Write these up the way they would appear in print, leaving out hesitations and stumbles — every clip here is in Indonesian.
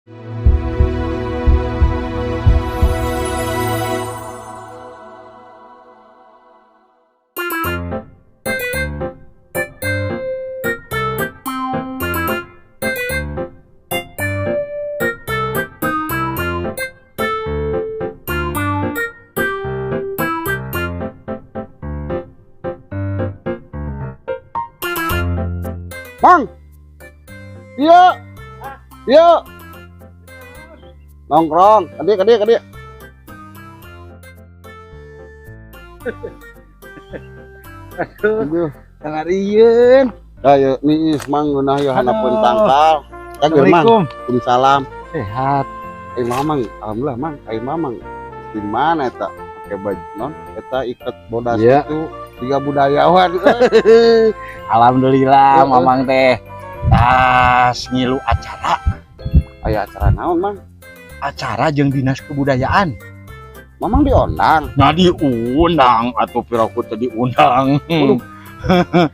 Mang, iya, iya, nongkrong, adik. Aduh, sangarieun. Ayo, nih Mang, gunah ya hanapeun tangkal. Assalamualaikum. Waalaikumsalam. Sehat. Mamang, alhamdulillah Mang, Mamang. Di mana eta? Pakai baju non, eta ikat bodas Iya. itu tiga budayawan. Alhamdulillah, Mamang teh tas ngilu acara. Aya acara naon Mang? Acara jeung dinas kebudayaan. Mamang diundang. Nah diundang atau piraku teh diundang.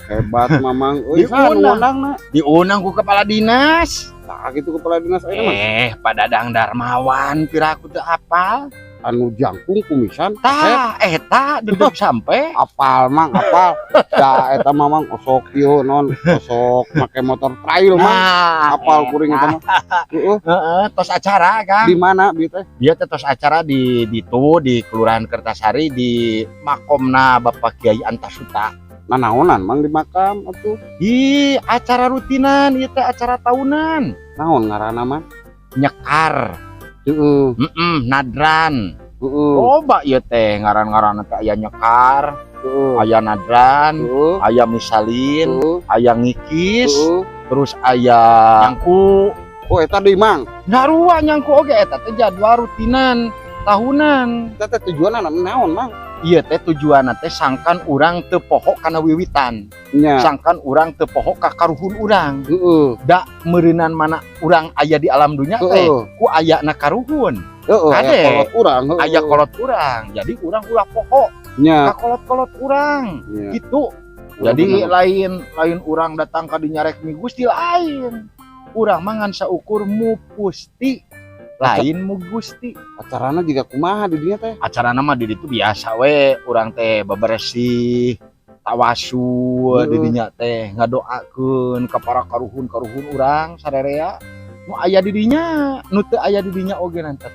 Hebat Mamang. Euy, Diundang. undangna. Diundang ku kepala dinas. Tah gitu kepala dinas ayeuna mah. Pak Dadang Darmawan piraku teu apal. Anu jangkung kumisan. Tah eta duduk sampai Apal Mang, apal. Da eta Mamang osok ieu non, osok make motor trail Mang. nah Apal kuring eta mah. Heeh. tos acara kan. Di mana bieu teh? Dia tos acara di Kelurahan Kertasari di makomna Bapak Kiai Antasuta. Nah naonan Mang di makam atuh. Di acara rutinan ieu teh acara tahunan. Naon ngaranna mah? Nyekar, Heeh. nadran. Heeh. Loba ieu teh ngaran-ngaranna teh aya nyekar, Heeh. aya nadran, Heeh. aya misalin, Heeh. aya ngikis, Heeh. terus aya nyangku. Oh eta deui Mang. Narua nyangku oge eta teh jadwal rutinan tahunan. Eta teh tujuanna naon Mang? Iya teh tujuanna teh sangkan urang teu poho kana wiwitan. Nya. Sangkan urang teu poho ka karuhun urang. Heeh. Da meureunan mana urang aya di alam dunya teh ku ayana karuhun. Heeh. Ade. Aya kolot urang. Heeh. Aya kolot urang. Jadi urang ulah poho Nya. ka kolot-kolot urang. Nya. Gitu. Jadi lain urang datang ka dinya rek mi Gusti lain. Urang mangan saukur mu Pusti. Lain mu Gusti. Acarana juga kumaha di dinya teh? Acarana mah di ditu biasa we urang teh bebersih tawasul di dinya teh ngadoakeun ka para karuhun urang sarerea nu aya di dinya nu teu aya di dinya oge nanti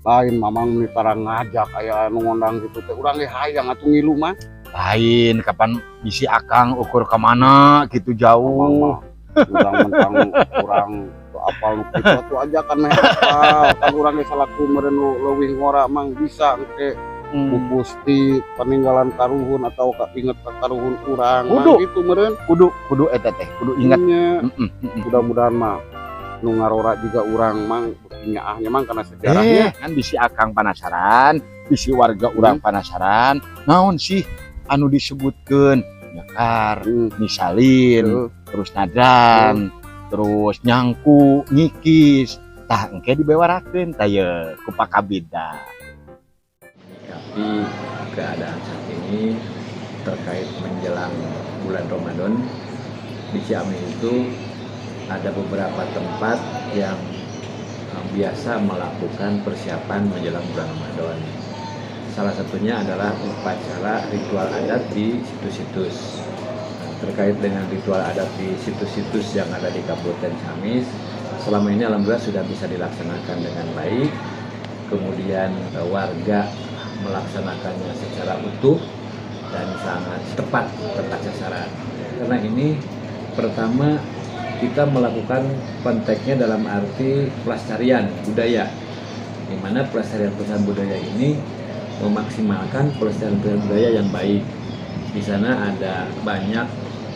Lain Mamang meni tarang ngajak aya anu ngondang gitu teh urang ge hayang atuh ngilu mah. lain kapan bisi akang ukur ke mana gitu jauh. Urang mentang urang apal nu kitu atuh ajakan meh apal kan urang ge salaku meureun leuwih ngora Mang bisa engke Gusti peninggalan karuhun atau inget ka karuhun urang Kudu. Mang gitu meureun kudu eta teh kudu ingat. mudah-mudahan mah nu ngarora juga urang Mang beuki nyaahnya Mang kana sejarahnya. Kan bisi akang penasaran, bisi warga urang penasaran naon sih anu disebutkeun nyekar, misalin, terus nadran, terus nyangku, ngikis. Tah engke dibewarakeun tah ye ku Pakabida. Tapi keadaan saat ini terkait menjelang bulan Ramadan di Ciamis itu ada beberapa tempat yang biasa melakukan persiapan menjelang bulan Ramadan. Salah satunya adalah upacara ritual adat di situs-situs. Terkait dengan ritual adat di situs-situs yang ada di Kabupaten Ciamis, selama ini alhamdulillah sudah bisa dilaksanakan dengan baik. Kemudian warga melaksanakannya secara utuh dan sangat tepat sasaran. Karena ini pertama kita melakukan konteksnya dalam arti pelestarian budaya, di mana pelestarian budaya ini memaksimalkan pelestarian budaya yang baik. Di sana ada banyak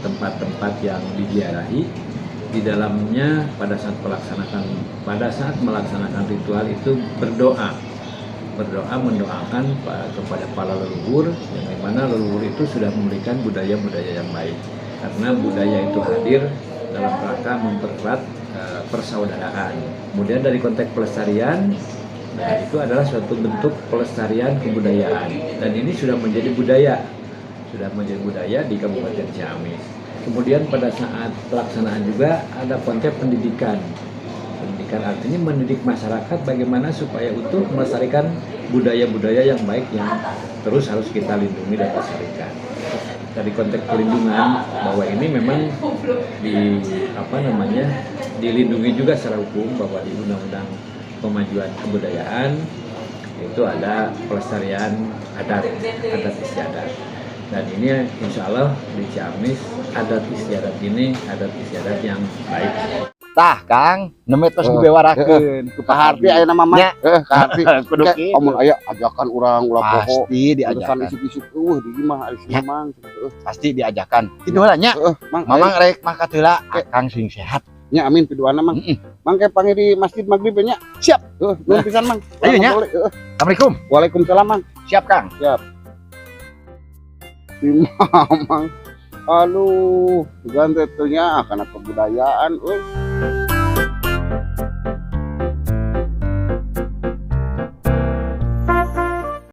tempat-tempat yang diziarahi. Di dalamnya pada saat melaksanakan ritual itu berdoa mendoakan kepada para leluhur, yang dimana leluhur itu sudah memberikan budaya-budaya yang baik. Karena budaya itu hadir dalam rangka mempererat persaudaraan. Kemudian dari konteks pelestarian, itu adalah suatu bentuk pelestarian kebudayaan, dan ini sudah menjadi budaya di Kabupaten Ciamis. Kemudian pada saat pelaksanaan juga ada konsep pendidikan melestarikan, artinya mendidik masyarakat bagaimana supaya utuh melestarikan budaya-budaya yang baik yang terus harus kita lindungi dan lestarikan. Dari konteks perlindungan bahwa ini memang dilindungi juga secara hukum, bahwa di Undang-Undang Pemajuan Kebudayaan itu ada pelestarian adat istiadat, dan ini insya Allah di Ciamis adat istiadat yang baik. Tah Kang nemet tos dibewarakeun ku Kaharti aya nama mah. Nya. Kaharti. Kudu Kayak kitu. amun aya ajakan urang ulah poho. Pasti Urusan diajakan. isuk-isuk di mah ari Ya. mang. Pasti diajakan. Kitu heula nya. Mang Mamang rek makat heula Kang sing sehat. nya amin piduana mang. Mang ke panggil di Masjid Magrib nya. Siap. Nuhun pisan mang. Ayo, nya. Assalamualaikum. Assalamualaikum. Waalaikumsalam mang. Siap Kang. Si Mamang. Aduh, ganti tuh nya karena kebudayaan euy.